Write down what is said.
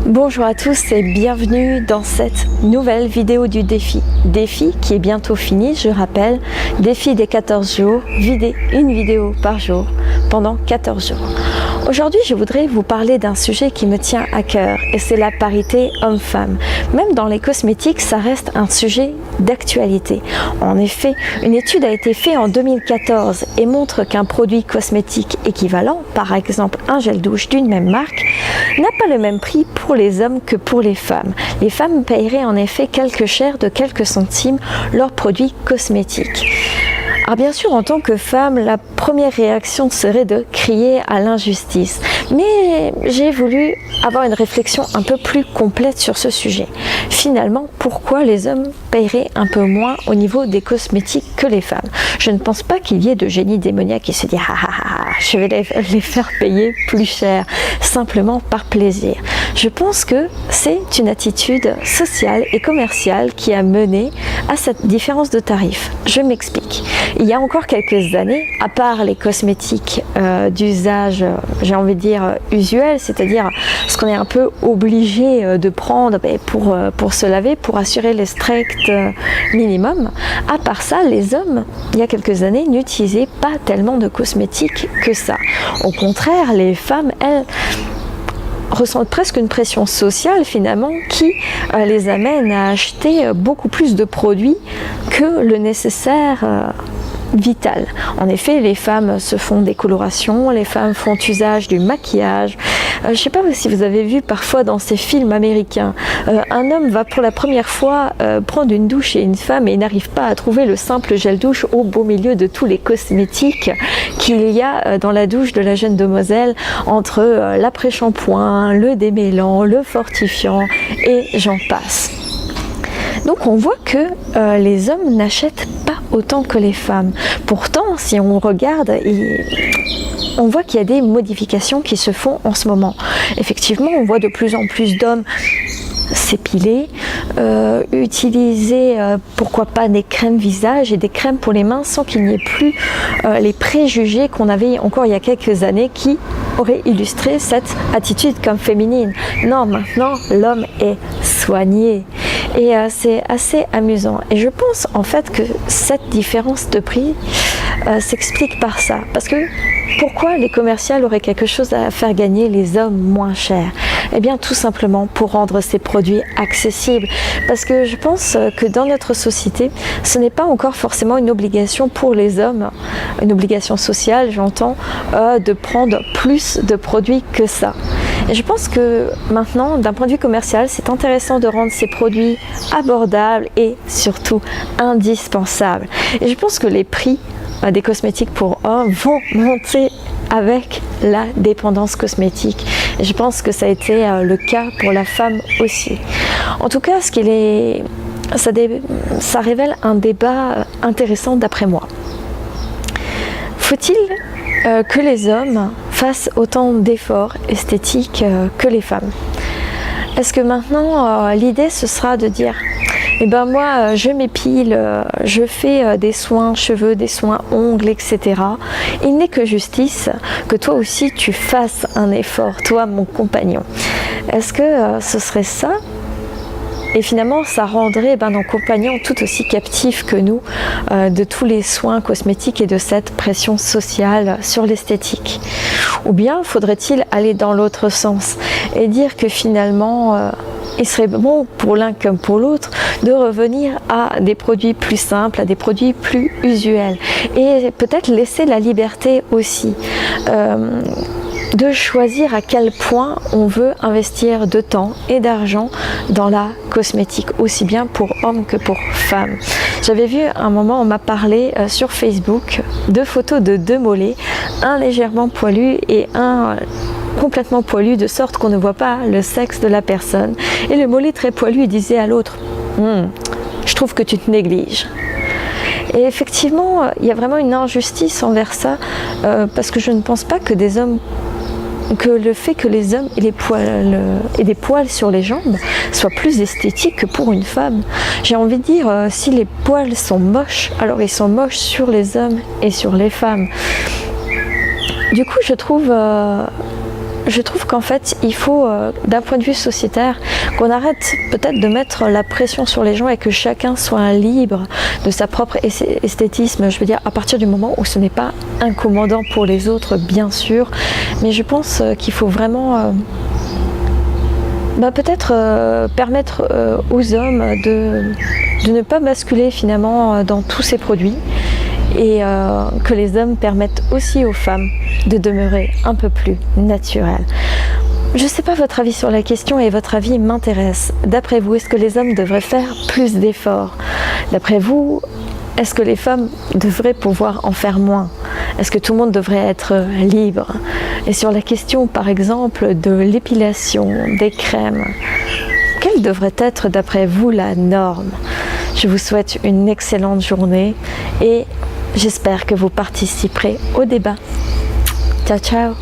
Bonjour à tous et bienvenue dans cette nouvelle vidéo du défi. Défi qui est bientôt fini, je rappelle, défi des 14 jours, une vidéo par jour pendant 14 jours. Aujourd'hui, je voudrais vous parler d'un sujet qui me tient à cœur et c'est la parité homme-femme. Même dans les cosmétiques, ça reste un sujet d'actualité. En effet, une étude a été faite en 2014 et montre qu'un produit cosmétique équivalent, par exemple un gel douche d'une même marque, n'a pas le même prix pour les hommes que pour les femmes. Les femmes paieraient en effet quelques chers de quelques centimes leurs produits cosmétiques. Alors bien sûr, en tant que femme, la première réaction serait de crier à l'injustice. Mais j'ai voulu avoir une réflexion un peu plus complète sur ce sujet. Finalement, pourquoi les hommes paieraient un peu moins au niveau des cosmétiques que les femmes? Je ne pense pas qu'il y ait de génie démoniaque qui se dit « Ah, je vais les faire payer plus cher », simplement par plaisir. Je pense que c'est une attitude sociale et commerciale qui a mené à cette différence de tarifs. Je m'explique. Il y a encore quelques années, à part les cosmétiques d'usage, j'ai envie de dire usuel, c'est-à-dire ce qu'on est un peu obligé de prendre pour se laver, pour assurer les strict minimum. À part ça, les hommes, il y a quelques années, n'utilisaient pas tellement de cosmétiques que ça. Au contraire, les femmes, elles, ressentent presque une pression sociale finalement qui les amène à acheter beaucoup plus de produits que le nécessaire vital. En effet, les femmes se font des colorations, les femmes font usage du maquillage. Je ne sais pas si vous avez vu parfois dans ces films américains, un homme va pour la première fois prendre une douche chez une femme et il n'arrive pas à trouver le simple gel douche au beau milieu de tous les cosmétiques qu'il y a dans la douche de la jeune demoiselle, entre l'après-shampoing, le démêlant, le fortifiant et j'en passe. Donc on voit que les hommes n'achètent pas autant que les femmes. Pourtant, si on regarde, on voit qu'il y a des modifications qui se font en ce moment. Effectivement, on voit de plus en plus d'hommes s'épiler, utiliser pourquoi pas des crèmes visage et des crèmes pour les mains sans qu'il n'y ait plus les préjugés qu'on avait encore il y a quelques années qui auraient illustré cette attitude comme féminine. Non, maintenant l'homme est soigné et c'est assez amusant et je pense en fait que cette différence de prix s'explique par ça, parce que pourquoi les commerciales auraient quelque chose à faire gagner les hommes moins cher? Eh bien tout simplement pour rendre ces produits accessibles, parce que je pense que dans notre société ce n'est pas encore forcément une obligation pour les hommes, une obligation sociale j'entends, de prendre plus de produits que ça. Et je pense que maintenant d'un point de vue commercial c'est intéressant de rendre ces produits abordables et surtout indispensables. Et je pense que les prix des cosmétiques pour hommes vont monter avec la dépendance cosmétique. Et je pense que ça a été le cas pour la femme aussi. En tout cas, ça révèle un débat intéressant d'après moi. Faut-il que les hommes fassent autant d'efforts esthétiques que les femmes? Est-ce que maintenant l'idée ce sera de dire eh ben moi je m'épile, je fais des soins cheveux, des soins ongles, etc. Il n'est que justice que toi aussi tu fasses un effort, toi mon compagnon. Est-ce que ce serait ça? Et finalement, ça rendrait nos compagnons tout aussi captifs que nous de tous les soins cosmétiques et de cette pression sociale sur l'esthétique. Ou bien faudrait-il aller dans l'autre sens et dire que finalement il serait bon pour l'un comme pour l'autre de revenir à des produits plus simples, à des produits plus usuels et peut-être laisser la liberté aussi de choisir à quel point on veut investir de temps et d'argent dans la cosmétique, aussi bien pour hommes que pour femmes. J'avais vu un moment, on m'a parlé sur Facebook de photos de deux mollets, un légèrement poilu et un complètement poilu, de sorte qu'on ne voit pas le sexe de la personne. Et le mollet très poilu disait à l'autre je trouve que tu te négliges. Et effectivement, il y a vraiment une injustice envers ça, parce que je ne pense pas que que le fait que les hommes aient des poils sur les jambes soit plus esthétique que pour une femme. J'ai envie de dire, si les poils sont moches, alors ils sont moches sur les hommes et sur les femmes. Du coup, je trouve je trouve qu'en fait, il faut, d'un point de vue sociétaire, qu'on arrête peut-être de mettre la pression sur les gens et que chacun soit libre de sa propre esthétisme. Je veux dire, à partir du moment où ce n'est pas incommodant pour les autres, bien sûr, mais je pense qu'il faut vraiment peut-être permettre aux hommes de ne pas basculer finalement dans tous ces produits et que les hommes permettent aussi aux femmes de demeurer un peu plus naturelles. Je ne sais pas votre avis sur la question et votre avis m'intéresse. D'après vous, est-ce que les hommes devraient faire plus d'efforts? D'après vous, est-ce que les femmes devraient pouvoir en faire moins? Est-ce que tout le monde devrait être libre? Et sur la question, par exemple, de l'épilation, des crèmes, quelle devrait être, d'après vous, la norme? Je vous souhaite une excellente journée et j'espère que vous participerez au débat. Ciao, ciao!